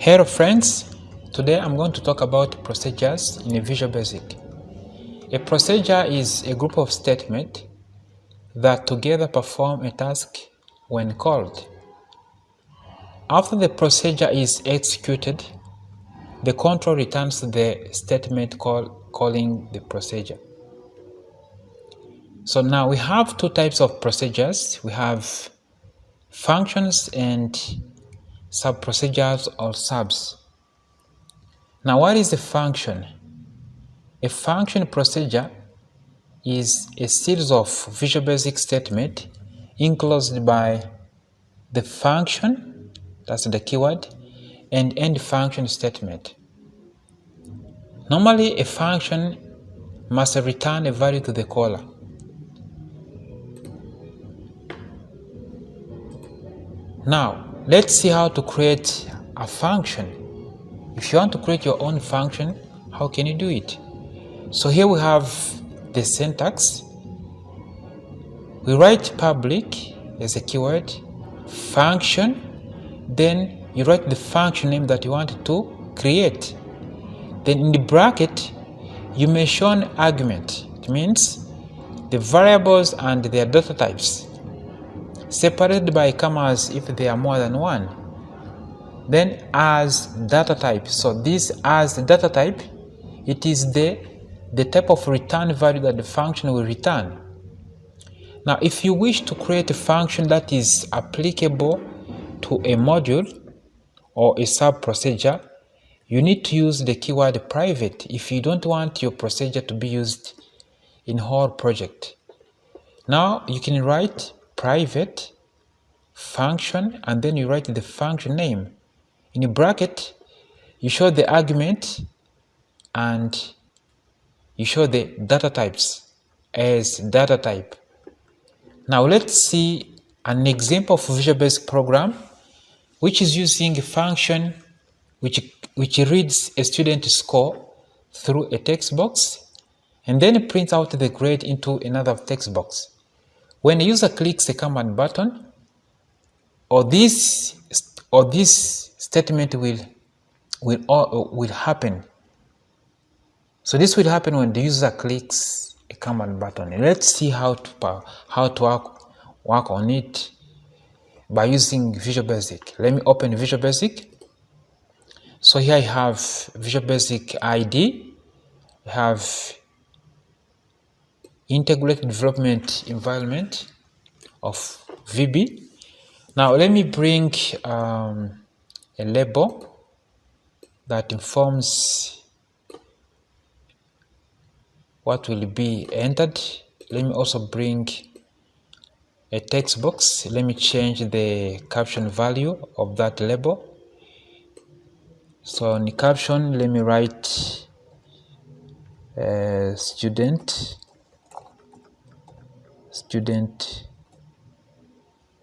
Hello friends, today I'm going to talk about procedures in a Visual Basic. A procedure is a group of statements that together perform a task when called. After the procedure is executed, the control returns the statement calling the procedure. So now we have two types of procedures. We have functions and sub-procedures or subs. Now what is a function? A function procedure is a series of Visual Basic statements enclosed by the function, that's the keyword, and end function statement. Normally, a function must return a value to the caller. Now, let's see how to create a function. If you want to create your own function, how can you do it? So here we have the syntax. We write public as a keyword, function, then you write the function name that you want to create. Then in the bracket, you mention argument. It means the variables and their data types, separated by commas if they are more than one. Then as data type. So this as data type, it is the type of return value that the function will return. Now, if you wish to create a function that is applicable to a module or a sub-procedure, you need to use the keyword private if you don't want your procedure to be used in whole project. Now, you can write private function and then you write the function name. In a bracket, you show the argument and you show the data types as data type. Now let's see an example of Visual Basic program which is using a function which reads a student's score through a text box and then prints out the grade into another text box. When the user clicks the command button, or this statement will happen. So this will happen when the user clicks a command button. Let's see how to work on it by using Visual Basic. Let me open Visual Basic. So here I have Visual Basic ID. I have integrated development environment of VB. Now let me bring a label that informs what will be entered. Let me also bring a text box. Let me change the caption value of that label. So in the caption, let me write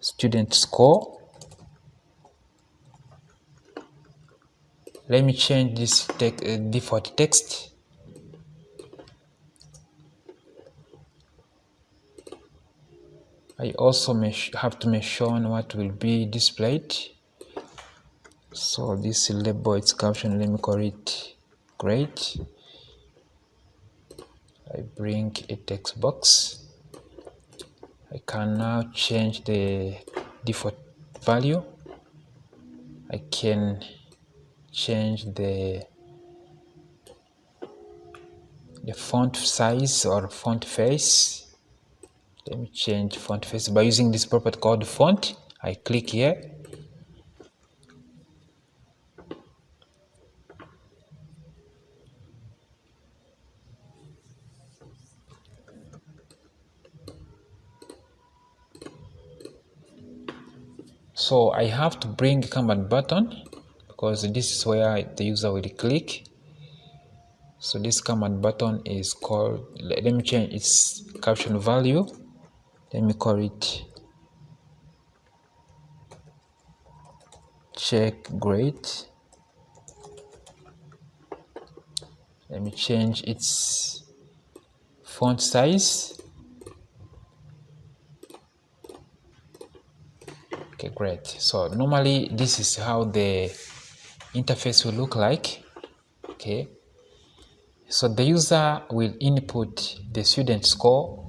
student score. Let me change this default text. I also have to mention what will be displayed. So this label, its caption, let me call it grade. I bring a text box. I can now change the default value. I can change the font size or font face. Let me change font face by using this property called font. I click here. So I have to bring a command button because this is where the user will click. So this command button is called, let me change its caption value. Let me call it check grade. Let me change its font size. Okay, great. So normally this is how the interface will look like. Okay, so the user will input the student score,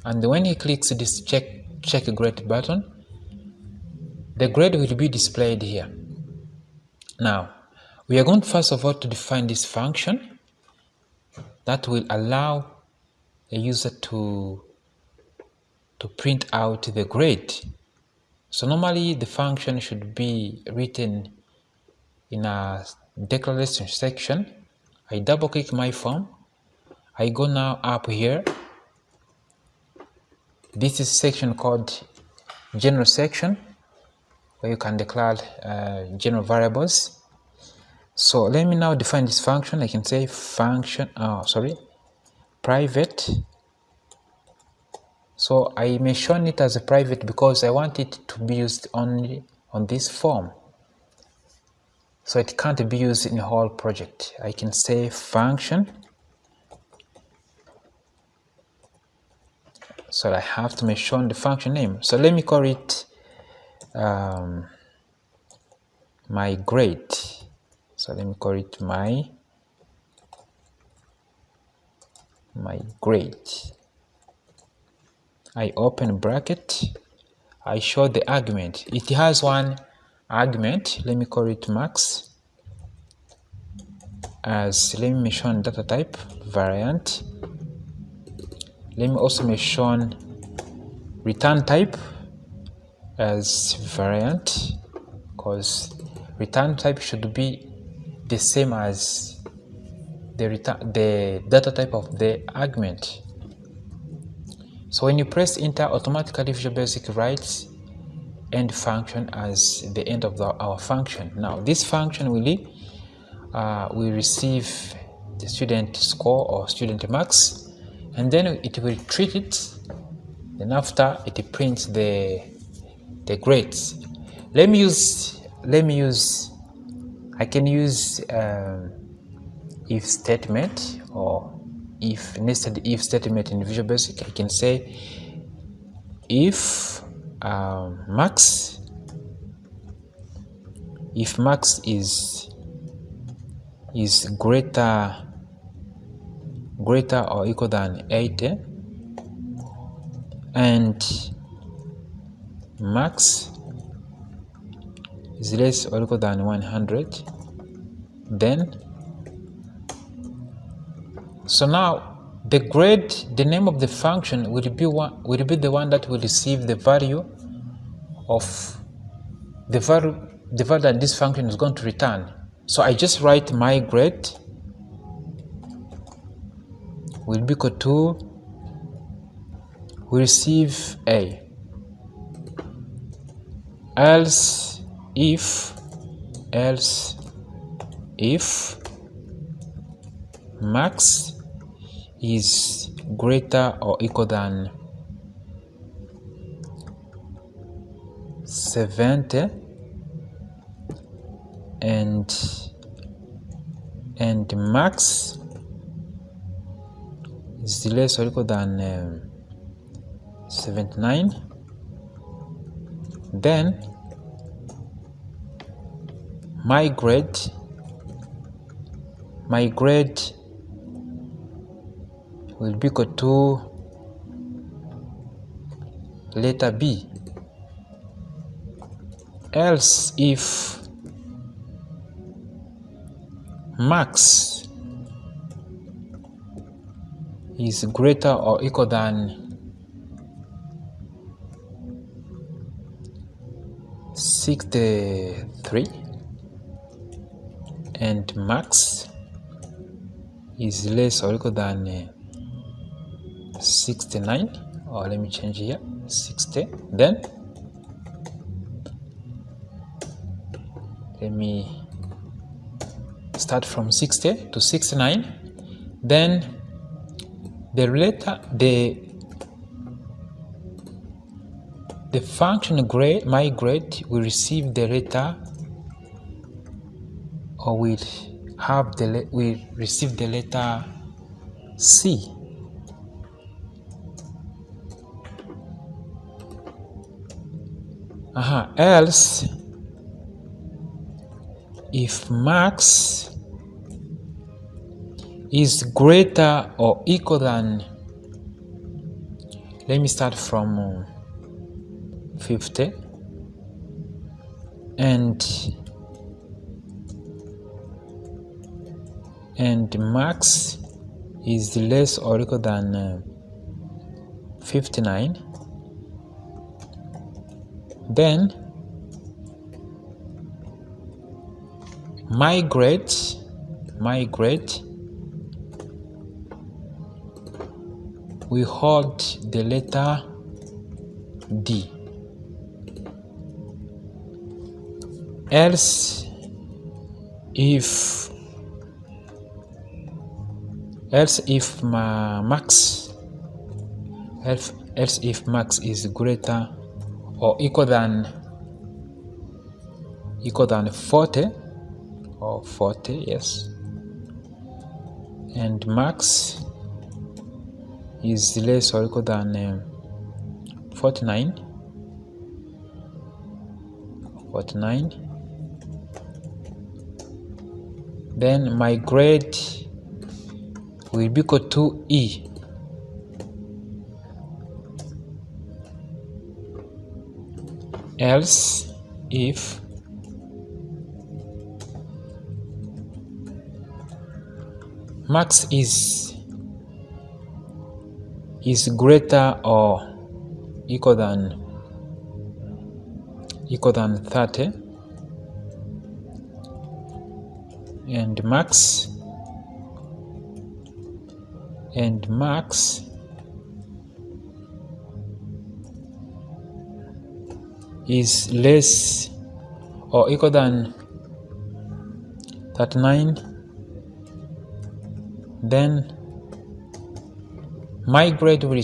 and when he clicks this check grade button, the grade will be displayed here. Now we are going first of all to define this function that will allow a user to print out the grade. So normally the function should be written in a declaration section. I double click my form. I go now up here. This is section called general section, where you can declare general variables. So let me now define this function. I can say function, private. So I mention it as a private because I want it to be used only on this form. So it can't be used in a whole project. I can say function. So I have to mention the function name. So let me call it my grade. So let me call it my grade. I open bracket. I show the argument. It has one argument. Let me call it max. As let me mention data type variant. Let me also mention return type as variant, because return type should be the same as the data type of the argument. So when you press enter, automatically Visual Basic writes end function as the end of our function. Now this function will receive the student score or student marks, and then it will treat it. Then after it prints the grades. I can use if statement or if nested if statement in Visual Basic. I can say if max is greater or equal than 80 and max is less or equal than 100, then so now the grade, the name of the function will be the one that will receive the value of the value that this function is going to return. So I just write my grade will be equal to, we receive A, else if max is greater or equal than 70 and max is less or equal than 79, then my grade will be equal to letter B. Else if max is greater or equal than 63 and max is less or equal than 69, or let me change here 60, then let me start from 60 to 69, then the function grade, my grade, will receive the letter, or will receive the letter C. Else if max is greater or equal than, let me start from 50, and max is less or equal than 59, then my grade we hold the letter D. Else if max is greater or equal than 40 or 40, yes, and max is less or equal than 49, then my grade will be equal to E. Else if max is greater or equal than 30, and max is less or equal than 39, then my grade will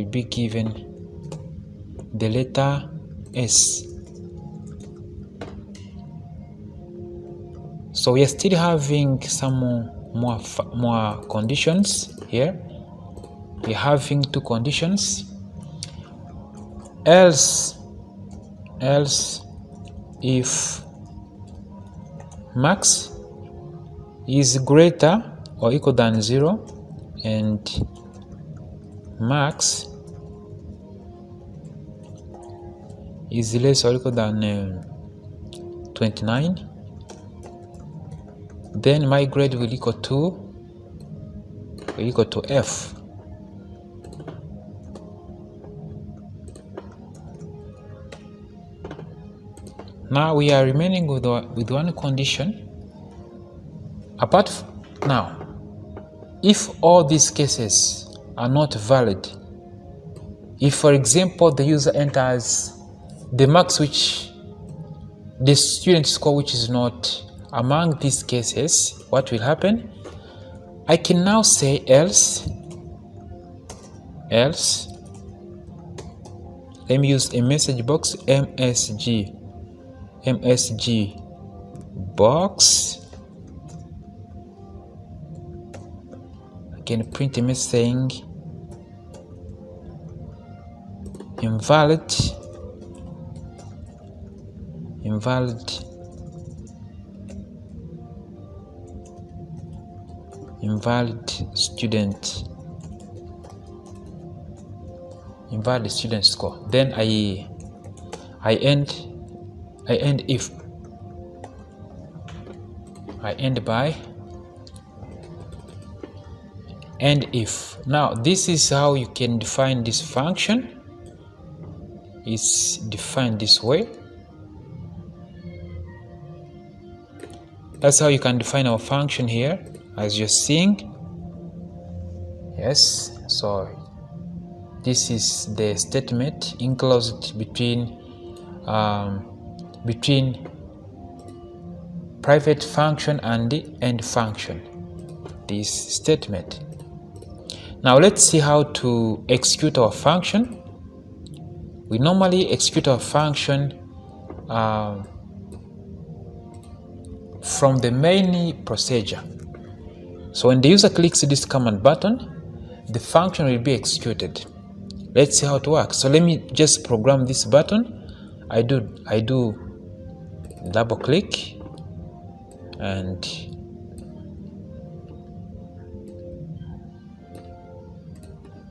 be given the letter S. So we are still having some more conditions here. We are having two conditions. Else if max is greater or equal than 0 and max is less or equal than 29, then my grade will equal to F. Now we are remaining with one condition. Now, if all these cases are not valid, if for example the user enters the marks which the student score which is not among these cases, what will happen? I can now say else. Let me use a message box, MSG box. I can print a message saying invalid student score. Then I end by end if. Now this is how you can define this function. It's defined this way. That's how you can define our function here, as you're seeing. Yes, so this is the statement enclosed between private function and the end function, this statement. Now let's see how to execute our function. We normally execute our function from the main procedure. So when the user clicks this command button, the function will be executed. Let's see how it works. So let me just program this button. I do double click, and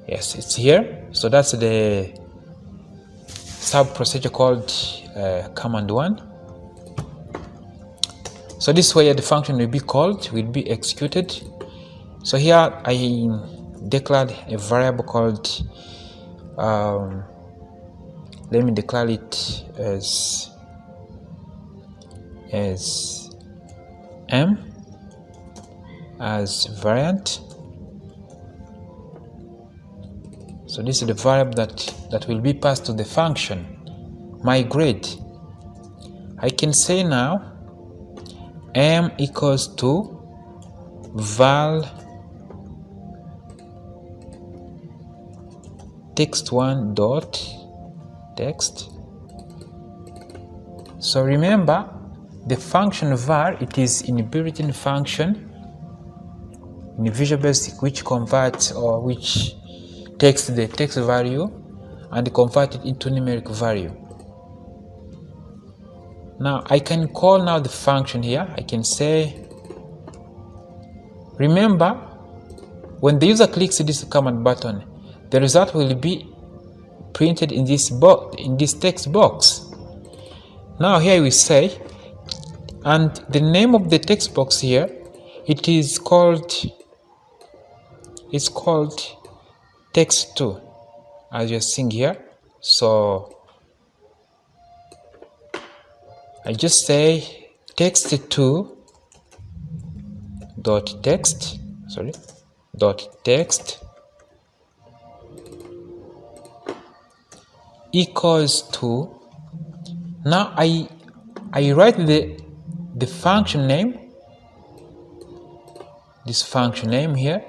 yes, it's here. So that's the sub procedure called command 1. So this way the function will be called, will be executed. So here I declared a variable called let me declare it as m as variant. So this is the variable that will be passed to the function my grade. I can say now m equals to val text1 dot text. So remember, the function var, it is in built-in function in Visual Basic which converts or which takes the text value and convert it into numeric value. Now I can call now the function here. I can say, remember, when the user clicks this command button, the result will be printed in this box, in this text box. Now here we say, and the name of the text box here, it is called, it's called text2, as you're seeing here. So I just say text2 dot text, dot text equals to, now I write the function name, this function name here.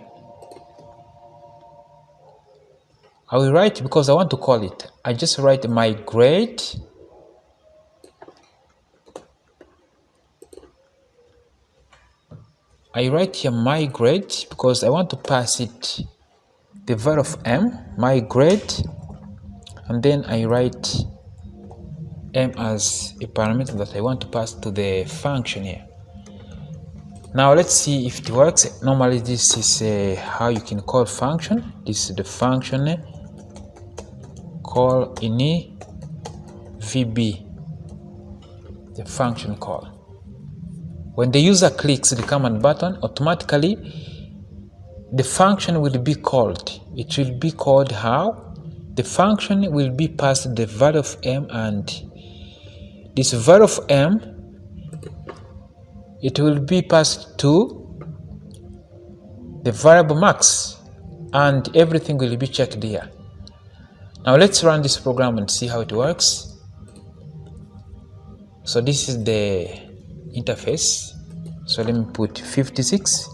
I will write, because I want to call it, I just write my grade I write here my grade because I want to pass it the value of m, my grade, and then I write m as a parameter that I want to pass to the function here. Now let's see if it works. Normally this is how you can call function. This is the function call ini VB, the function call. When the user clicks the command button, automatically the function will be called. It will be called how? The function will be passed the value of m, and this value of m, it will be passed to the variable max, and everything will be checked here. Now let's run this program and see how it works. So this is the interface. So let me put 56.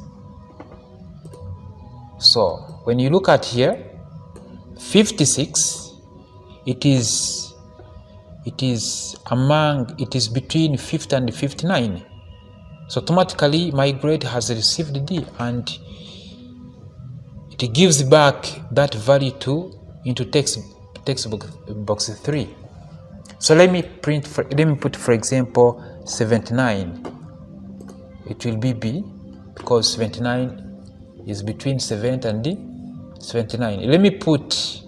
So when you look at here, 56, it is between 50 and 59. So automatically my grade has received D, and it gives back that value into text box 3. So let me put, for example, 79. It will be B, because 79 is between 70 and 79. Let me put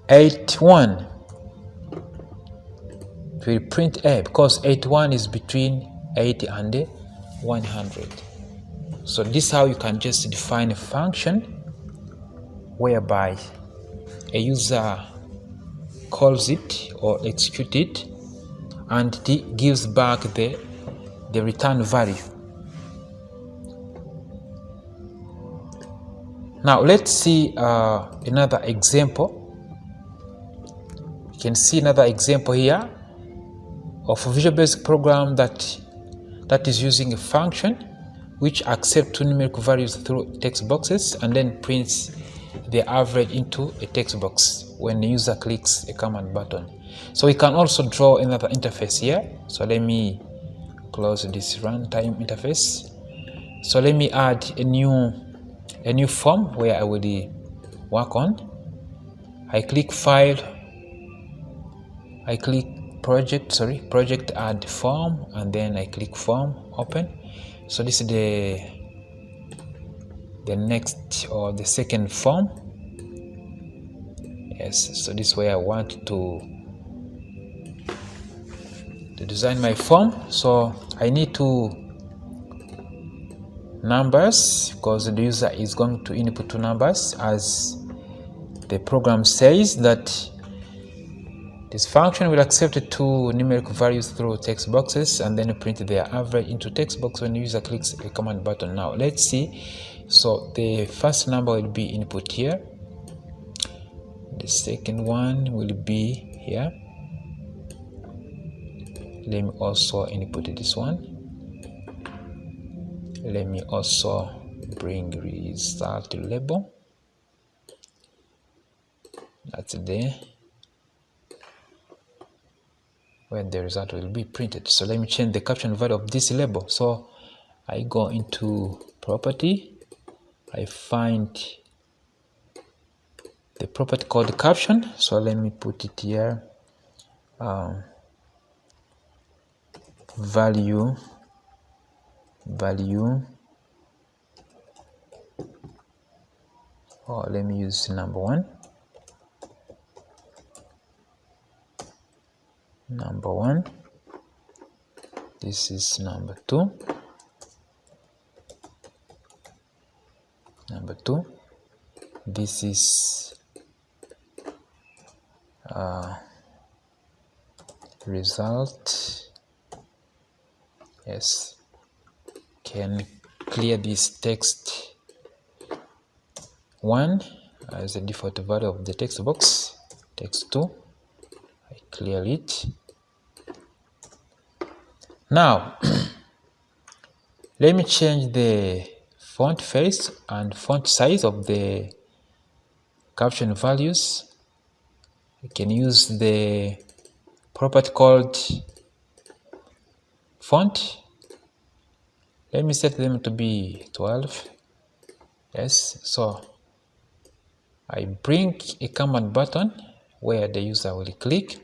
81. It will print A, because 81 is between 80 and 100. So this is how you can just define a function whereby a user calls it or executes it, and it gives back the return value. Now let's see another example. You can see another example here of a Visual Basic program that is using a function which accepts two numeric values through text boxes and then prints the average into a text box when the user clicks a command button. So we can also draw another interface here. So let me close this runtime interface. So let me add a new form where I will work on. I click File, I click project add form, and then I click form, open. So this is the next or the second form. Yes, so this way I want to design my form. So I need two numbers because the user is going to input two numbers, as the program says that this function will accept two numeric values through text boxes and then print their average into text box when the user clicks a command button. Now let's see. So the first number will be input here, the second one will be here. Let me also input this one. Let me also bring result label. That's there where the result will be printed. So let me change the caption value of this label. So I go into property, I find the property called caption. So let me put it here, value, or let me use number 1. This is number 2. This is result. Yes, can clear this text 1 as the default value of the text box. Text 2, I clear it. Now let me change the font face and font size of the caption values. I can use the property called font. Let me set them to be 12. Yes, so I bring a command button where the user will click.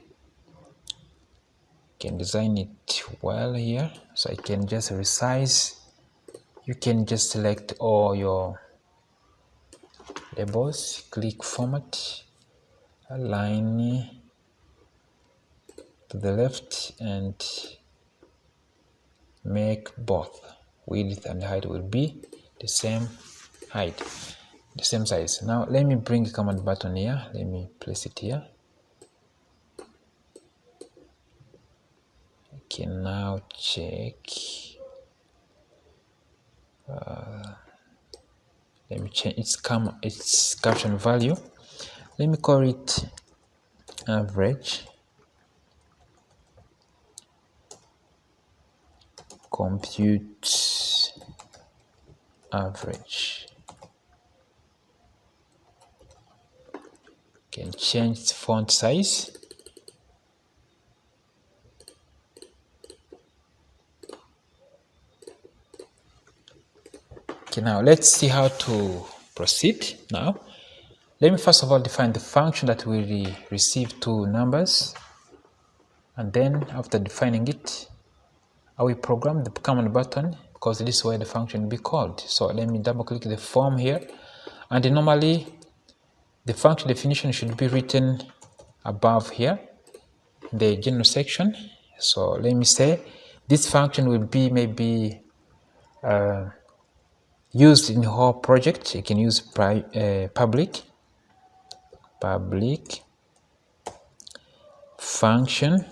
Can design it well here, so I can just resize. You can just select all your labels, click format, align to the left, and make both width and height will be the same height, the same size. Now let me bring a command button here. Let me place it here. I can now check. Let me change its caption value. Let me call it average. Compute average. Can change its font size. Okay, now let's see how to proceed. Now let me first of all define the function that will receive two numbers, and then after defining it, I will program the command button, because this is where the function will be called. So let me double click the form here, and normally the function definition should be written above here, the general section. So let me say this function will be maybe used in the whole project. You can use public function.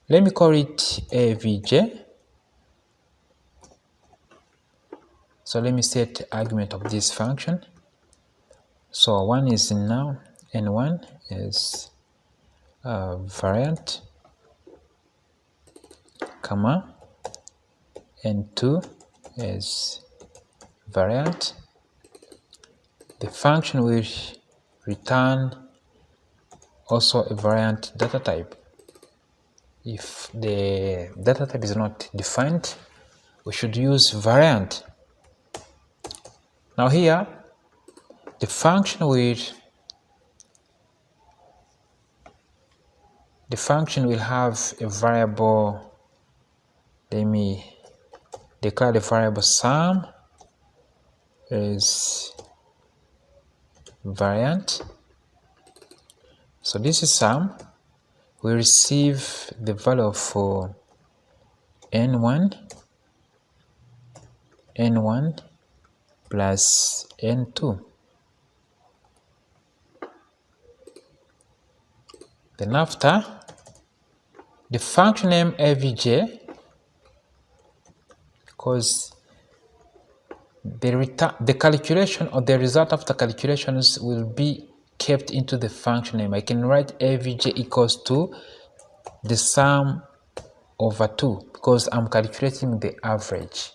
Let me call it avj. So let me set argument of this function. So 1 is now, and 1 is variant, comma, and 2 is variant. The function will return also a variant data type. If the data type is not defined, we should use variant. Now here the function will the function will have a variable. Let me declare the variable sum is variant. So this is sum. We receive the value of n1 plus n2. Then after, the function name avj, because the calculation or the result of the calculations will be kept into the function name. I can write avj equals to the sum over 2 because I'm calculating the average.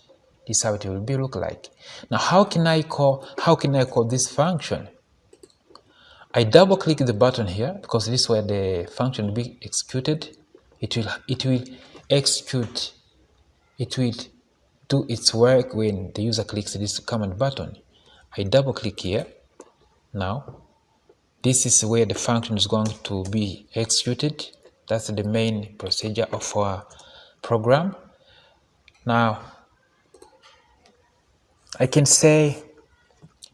This is how it will be look like. Now how can I call this function? I double click the button here because this is where the function will be executed. It will execute, it will do its work when the user clicks this command button. I double click here. Now this is where the function is going to be executed. That's the main procedure of our program. Now I can say,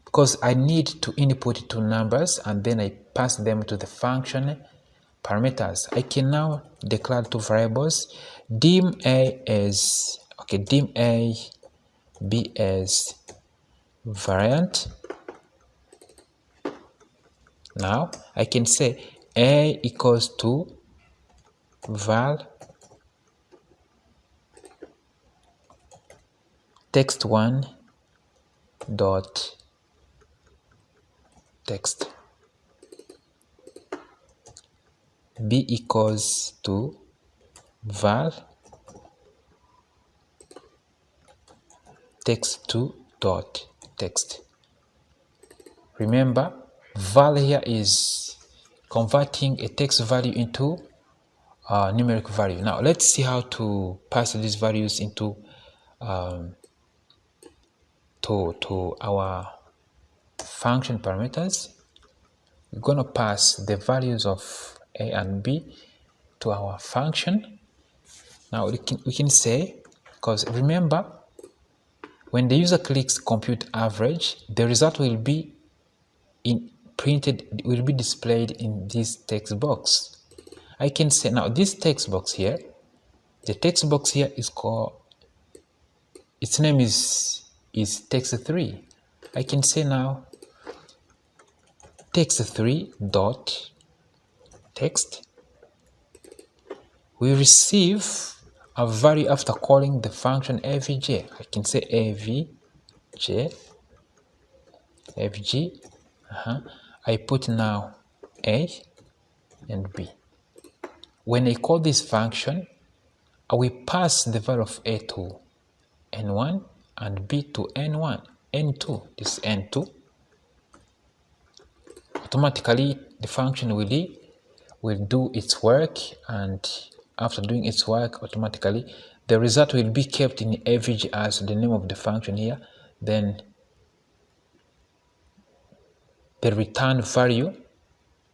because I need to input two numbers and then I pass them to the function parameters, I can now declare two variables, dim a be as variant. Now I can say a equals to val text1 dot text, b equals to val text2 dot text. Remember, val here is converting a text value into a numeric value. Now let's see how to pass these values into to our function parameters. We're going to pass the values of a and b to our function. Now we can say, because remember, when the user clicks compute average, the result will be displayed in this text box. I can say now this text box here, the text box here is called, its name is text3. I can say now text3 dot text. We receive a value after calling the function avj. I can say avg. I put now a and b. When I call this function, I will pass the value of a to n1 and b to n2. This is n2. Automatically the function will do its work, and after doing its work, automatically the result will be kept in avg as the name of the function here. Then the return value,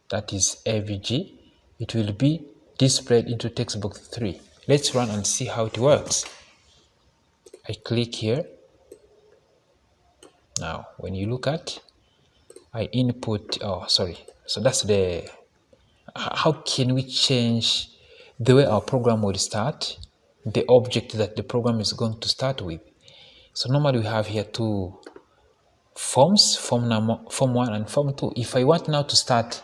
that is avg, it will be displayed into text box 3. Let's run and see how it works. I click here. Now when you look at, I input, so that's the, how can we change the way our program will start, the object that the program is going to start with. So normally we have here two forms, form 1 and form 2. If I want now to start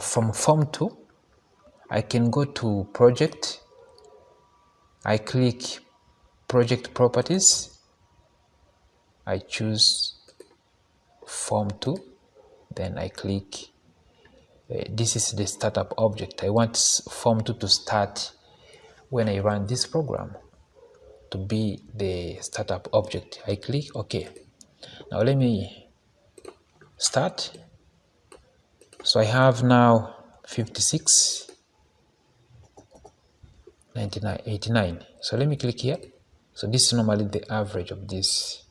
from form 2, I can go to project, I click project properties, I choose form 2, then I click this is the startup object. I want form 2 to start when I run this program, to be the startup object. I click OK. Now let me start. So I have now 56, 99, 89. So let me click here. So this is normally the average of these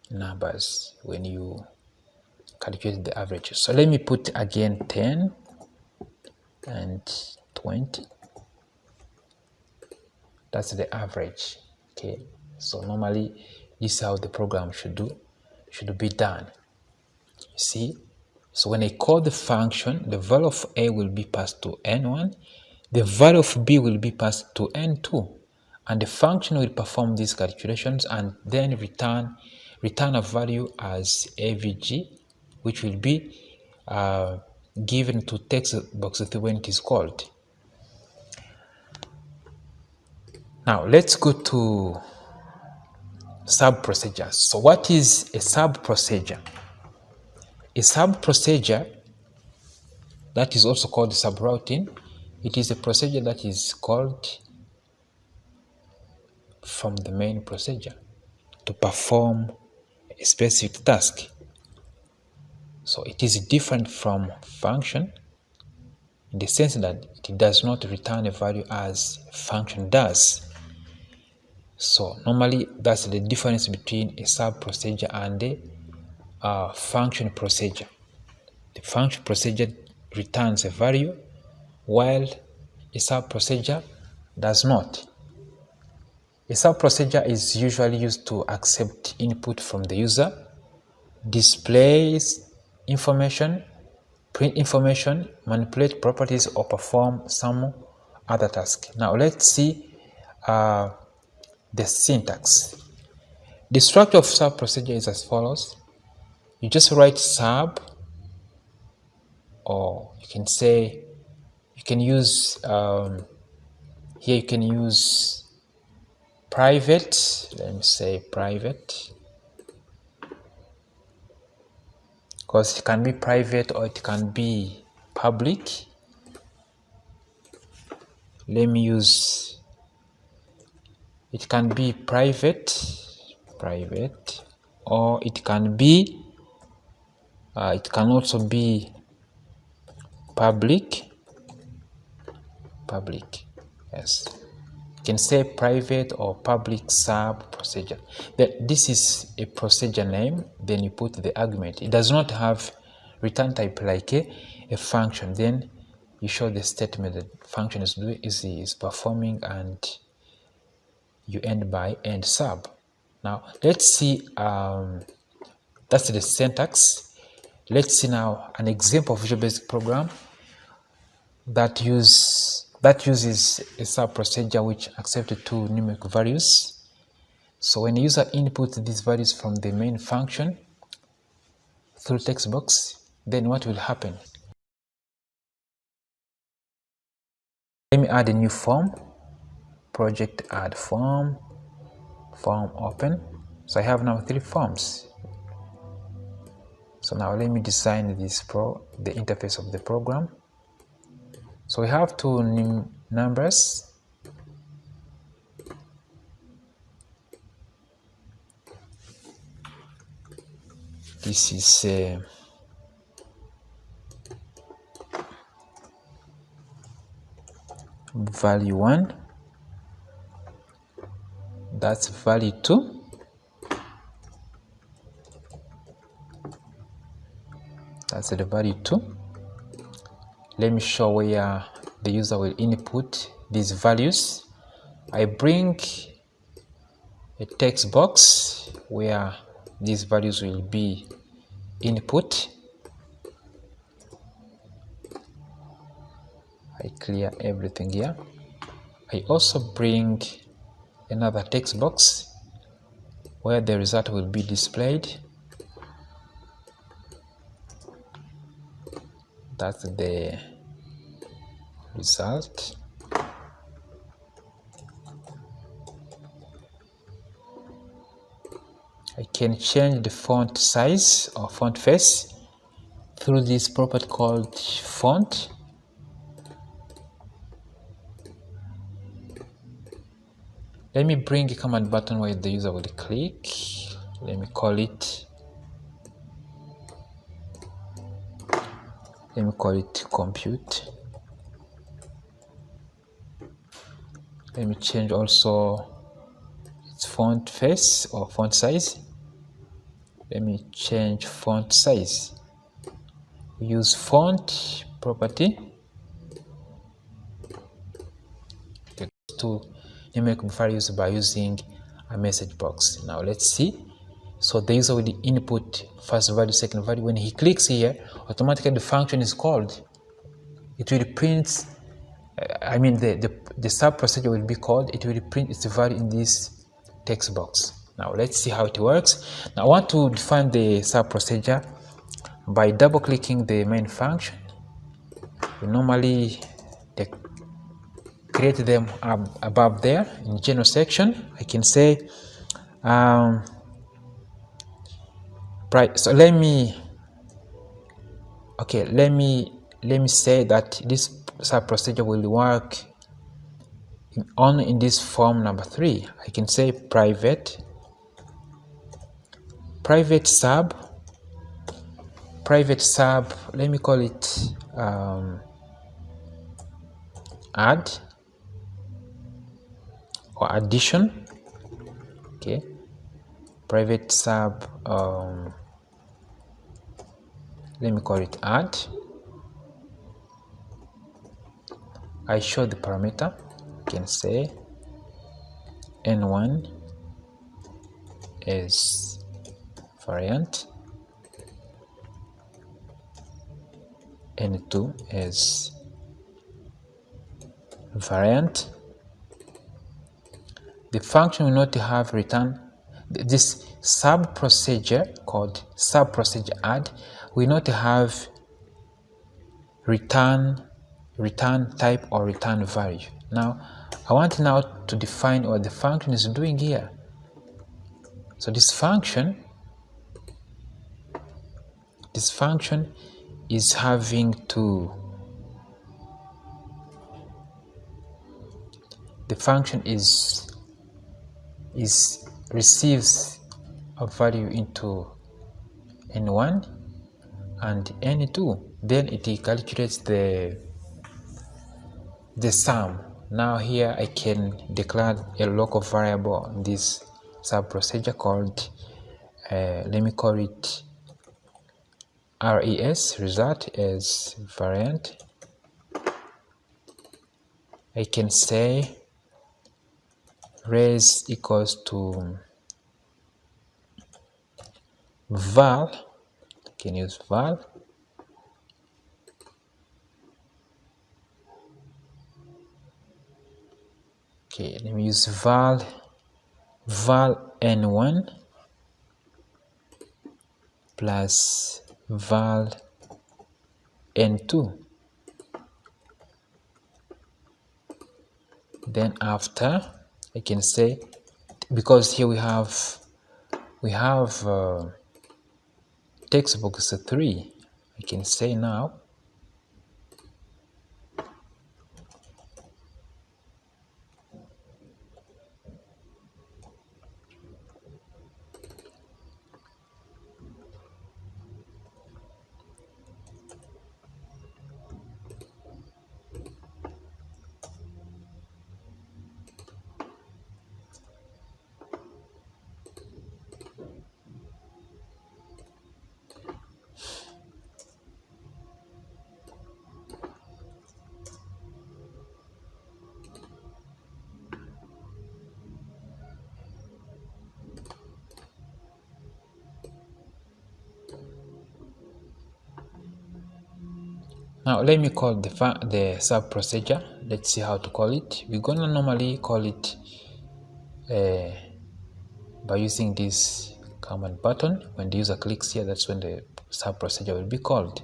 numbers when you calculate the average. So let me put again 10 and 20. That's the average. Okay, so normally this is how the program should be done. You see, so when I call the function, the value of a will be passed to n1, the value of b will be passed to n2, and the function will perform these calculations and then return a value as avg, which will be given to text box when it is called. Now let's go to sub procedures. So what is a sub procedure? A sub procedure, that is also called subroutine, it is a procedure that is called from the main procedure to perform a specific task. So it is different from function in the sense that it does not return a value as a function does. So normally that's the difference between a sub procedure and a function procedure. The function procedure returns a value while a sub procedure does not. A sub procedure is usually used to accept input from the user, displays information, print information, manipulate properties, or perform some other task. Now let's see the syntax. The structure of sub procedure is as follows. You just write sub, or you can say, you can use here you can use private. Let me say private, because it can be private or it can be public. Let me use, it can be private, or it can be it can also be public. Yes, you can say private or public sub procedure. That this is a procedure name, then you put the argument. It does not have return type like a function. Then you show the statement that function is performing, and you end by end sub. Now let's see, that's the syntax. Let's see now an example of Visual Basic program that uses a sub procedure which accepts two numeric values. So when the user inputs these values from the main function through text box, then what will happen? Let me add a new form. Project add form, form open. So I have now 3 forms. So now let me design this the interface of the program. So we have 2 numbers. This is value 1. That's value 2. That's the value 2. Let me show where the user will input these values. I bring a text box where these values will be input. I clear everything here. I also bring another text box where the result will be displayed. That's the result. I can change the font size or font face through this property called font. Let me bring a command button where the user will click. Let me call it compute. Let me change also its font face or font size. Let me change font size. We use font property. two numeric values by using a message box. Now let's see. So the user will input first value, second value. When he clicks here, automatically the function is called. It will print, the sub procedure will be called. It will print its value in this text box. Now let's see how it works. Now I want to define the sub procedure by double clicking the main function. We normally create them above there in general section. I can say so let me say that this sub procedure will work only in this form number 3. I can say private sub, let me call it add or addition. Okay, private sub, let me call it add. I show the parameter. I can say n1 is variant, n2 is variant. The function will not have return. This sub procedure called sub procedure add will not have return type or return value. Now I want now to define what the function is doing here. So this function is having to, the function receives a value into n1 and n2, then it calculates the sum. Now here I can declare a local variable in this sub procedure called let me call it res, result as variant. I can say res equals to val. I can use val. Okay, let me use val n1 plus val n2. Then after I can say, because here we have text box 3, I can say now let me call the sub procedure. Let's see how to call it. We're gonna normally call it by using this command button. When the user clicks here, that's when the sub procedure will be called.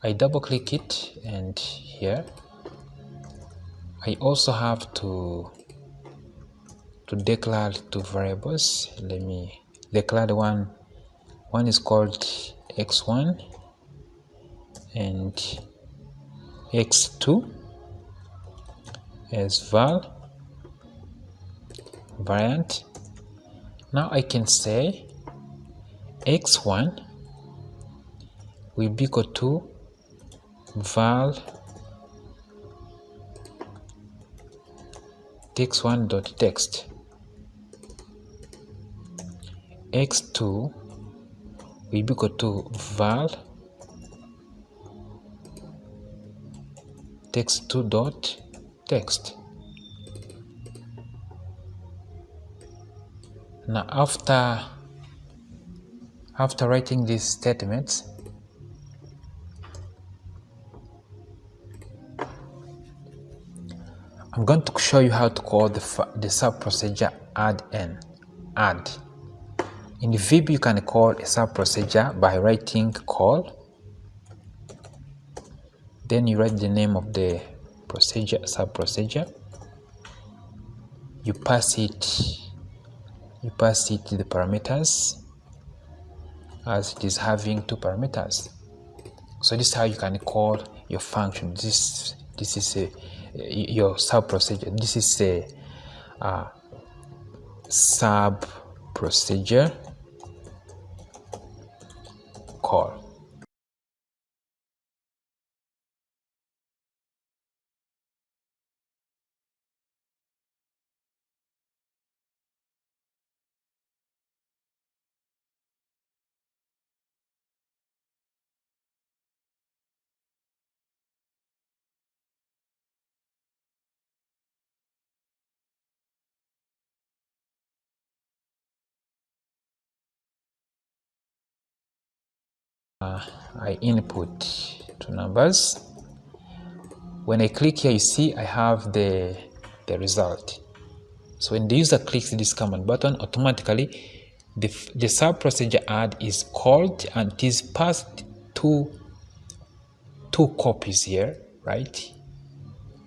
I double click it, and here I also have to declare two variables. Let me declare the one is called x1 and x2 as variant. Now I can say x1 will be equal to val text1.text. x2 will be equal to val text2.text. Now after writing these statements, I'm going to show you how to call the sub procedure add n. Add. In VB, you can call a sub procedure by writing call. Then you write the name of the procedure, sub procedure. You pass it the parameters as it is having 2 parameters. So this is how you can call your function. This is your sub procedure. This is a sub procedure call. I input 2 numbers. When I click here, you see I have the result. So when the user clicks this command button, automatically the sub procedure add is called and it is passed two copies here, right?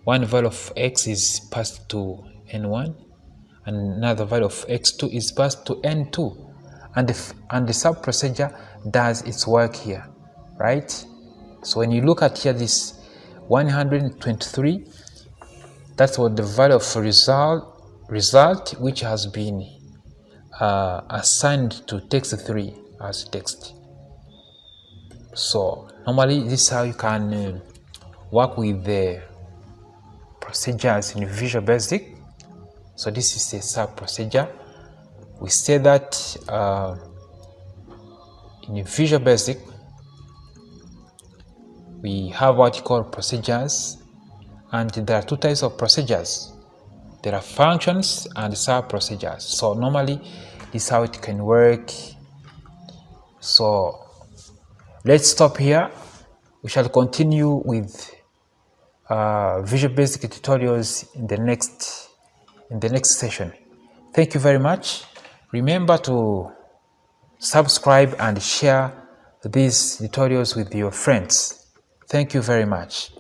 One value of x is passed to n1 and another value of x2 is passed to n2, and the sub procedure does its work here, right? So when you look at here, this 123, that's what the value of result which has been assigned to text3 as text. So normally this is how you can work with the procedures in Visual Basic. So this is a sub procedure. We say that in Visual Basic we have what you call procedures, and there are 2 types of procedures. There are functions and sub procedures. So normally this is how it can work. So let's stop here. We shall continue with Visual Basic tutorials in the next session. Thank you very much. Remember to subscribe and share these tutorials with your friends. Thank you very much.